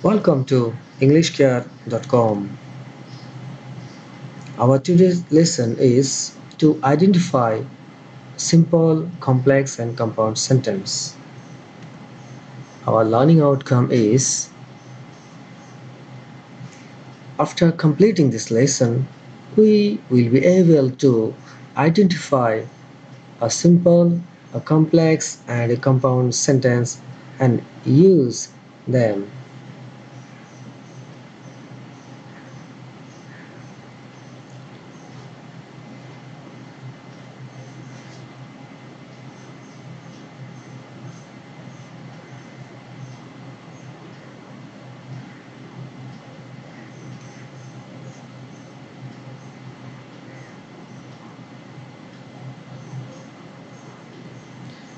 Welcome to EnglishCare.com. Our today's lesson is to identify simple, complex, and compound sentence. Our learning outcome is after completing this lesson, we will be able to identify a simple, a complex, and a compound sentence and use them.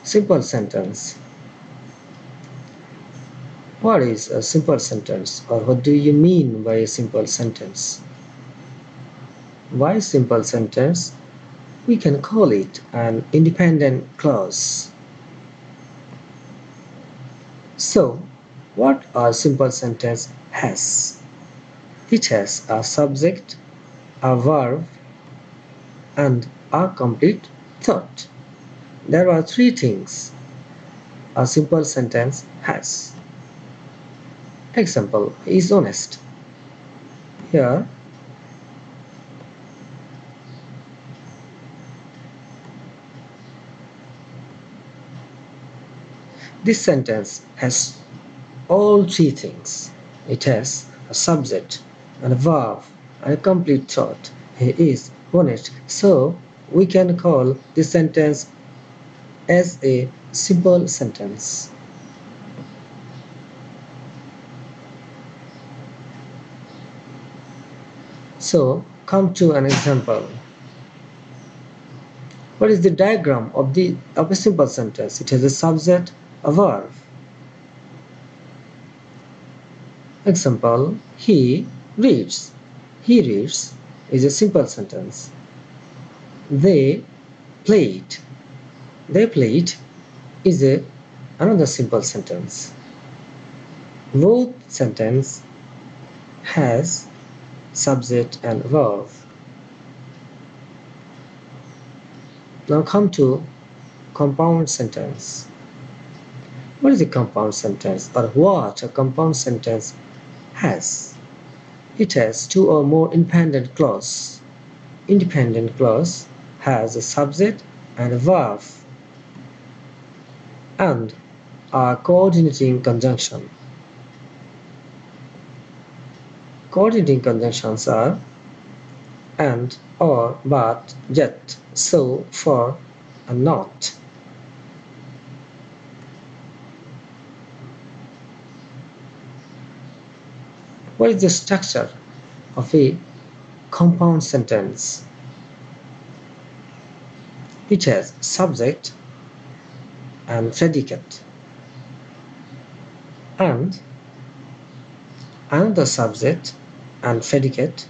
Simple sentence. What is a simple sentence, or what do you mean by a simple sentence? Why simple sentence? We can call it an independent clause. So, what a simple sentence has? It has a subject, a verb, and a complete thought. There are three things a simple sentence has. Example is honest. Here, this sentence has all three things. It has a subject and a verb and a complete thought. He is honest. So we can call this sentence as a simple sentence. So come to an example. What is the diagram of a simple sentence? It has a subject, a verb. Example, he reads. He reads is a simple sentence. They played. They played is another simple sentence. Both sentence has subject and verb. Now come to compound sentence. What is a compound sentence, or what a compound sentence has? It has two or more independent clauses. Independent clause has a subject and a verb and a coordinating conjunction. Coordinating conjunctions are and, or, but, yet, so, for, and not. What is the structure of a compound sentence? It has subject and predicate and another subject and predicate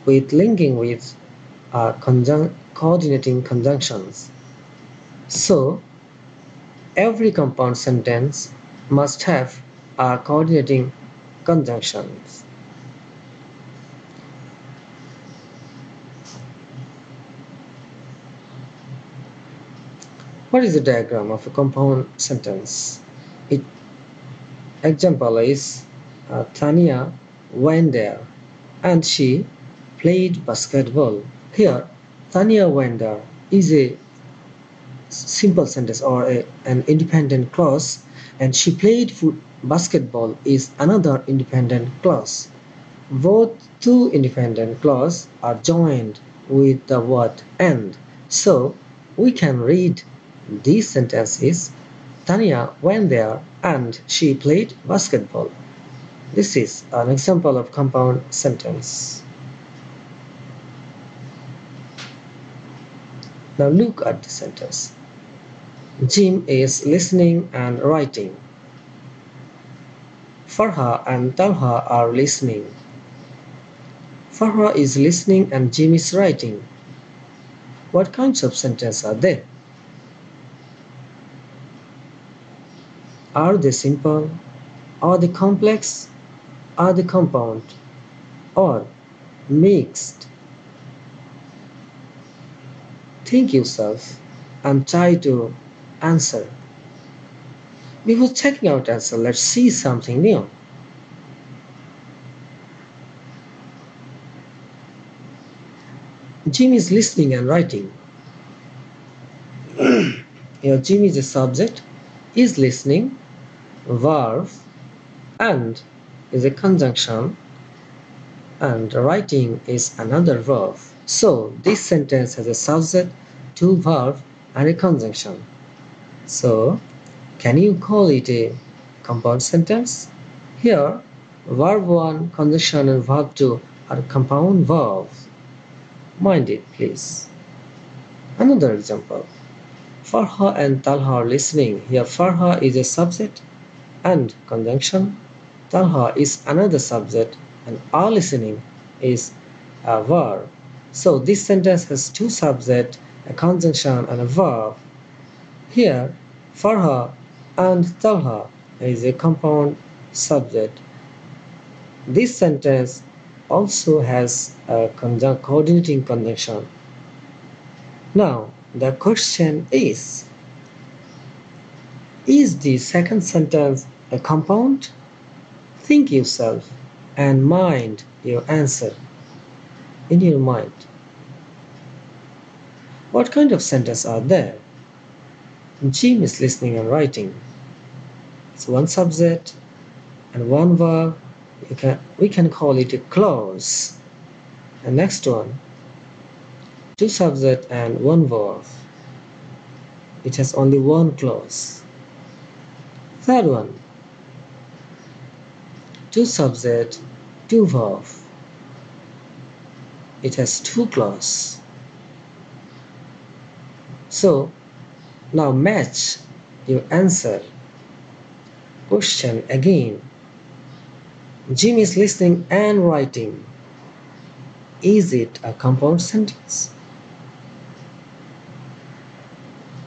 with linking with coordinating conjunctions. So every compound sentence must have a coordinating conjunctions. What is the diagram of a compound sentence? Example is Tanya went there and she played basketball. Here, Tanya went there is a simple sentence or an independent clause, and she played basketball is another independent clause. Both two independent clauses are joined with the word and. So we can read these sentences: Tanya went there and she played basketball. This is an example of compound sentence. Now look at the sentence. Jim is listening and writing. Farha and Talha are listening. Farha is listening and Jim is writing. What kinds of sentences are they? Are they simple? Are they complex? are they compound or mixed? Think yourself and try to answer. Before checking out answer, let's see something new. Jim is listening and writing. Here Jim is a subject, is listening, verb, and is a conjunction, and writing is another verb. So this sentence has a subject, two verbs, and a conjunction. So can you call it a compound sentence? Here, verb 1, conjunction, and verb 2 are compound verbs. Mind it, please. Another example. Farha and Talha are listening. Here, Farha is a subject and conjunction. Talha is another subject, and are listening is a verb. So this sentence has two subjects, a conjunction, and a verb. Here, Farha and Talha is a compound subject. This sentence also has a coordinating conjunction. Now, the question is the second sentence a compound? Think yourself and mind your answer in your mind. What kind of sentences are there? Jim is listening and writing. It's one subject and one verb. We can call it a clause. The next one, two subject and one verb. It has only one clause. Third one, two subject, two verb. It has two clause. So now match your answer. Question again. Jim is listening and writing. Is it a compound sentence?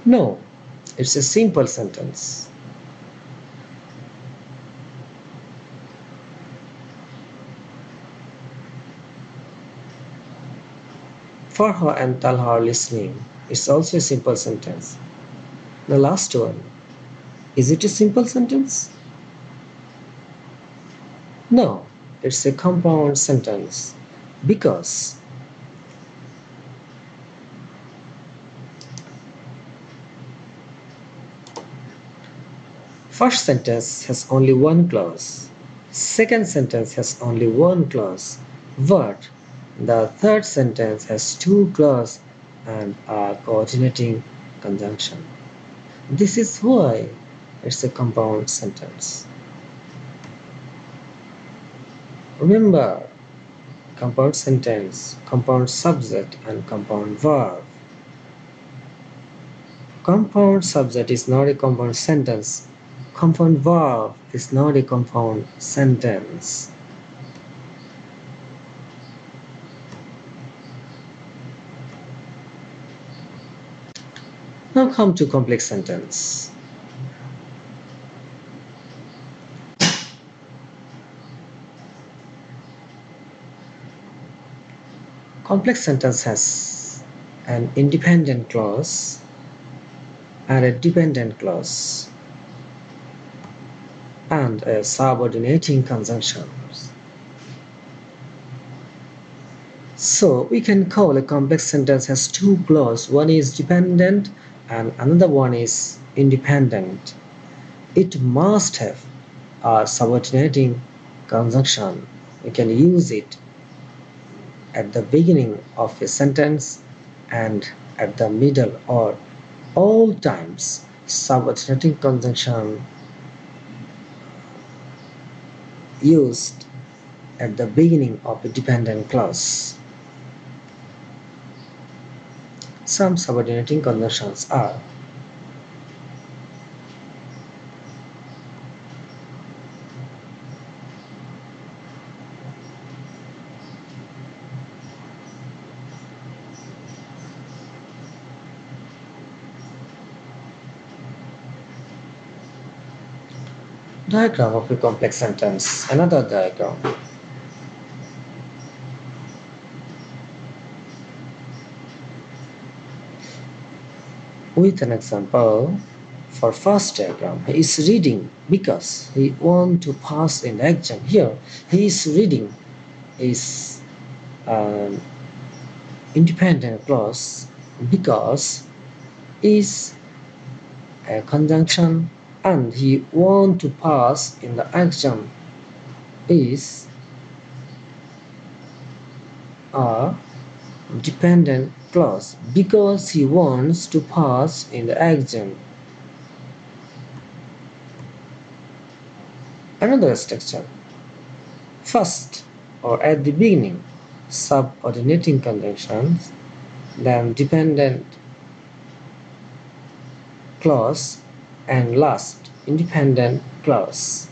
No, it's a simple sentence. Farha and Talha are listening. It's also a simple sentence. The last one. Is it a simple sentence? No, it's a compound sentence because first sentence has only one clause, second sentence has only one clause, but the third sentence has two clauses and a coordinating conjunction. This is why it's a compound sentence. Remember, compound sentence, compound subject, and compound verb. Compound subject is not a compound sentence. Compound verb is not a compound sentence. Now come to complex sentence. Complex sentence has an independent clause and a dependent clause and a subordinating conjunction. So we can call a complex sentence has two clauses. One is dependent and another one is independent. It must have a subordinating conjunction. We can use it at the beginning of a sentence and at the middle or all times. Subordinating conjunction used at the beginning of a dependent clause. Some subordinating conjunctions are Diagram of a complex sentence. Another diagram. With an example, for first diagram, he is reading because he want to pass in the exam. Here, he is reading is an independent clause because is a conjunction and he want to pass in the exam is a dependent clause because he wants to pass in the exam. Another structure. First or at the beginning, subordinating conjunctions, then dependent clause, and last, independent clause.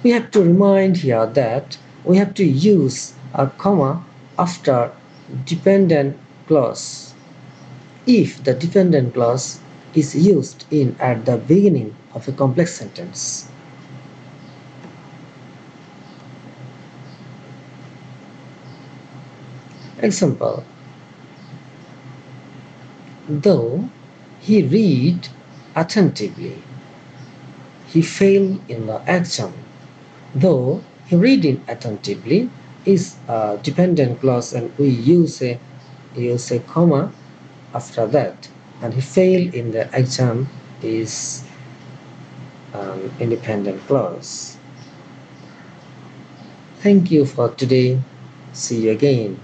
We have to remind here that we have to use a comma after dependent clause if the dependent clause is used in at the beginning of a complex sentence. Example: though he read attentively, he failed in the exam. Though he read attentively is a dependent clause and we use a comma after that, and he failed in the exam is an independent clause. Thank you for today. See you again.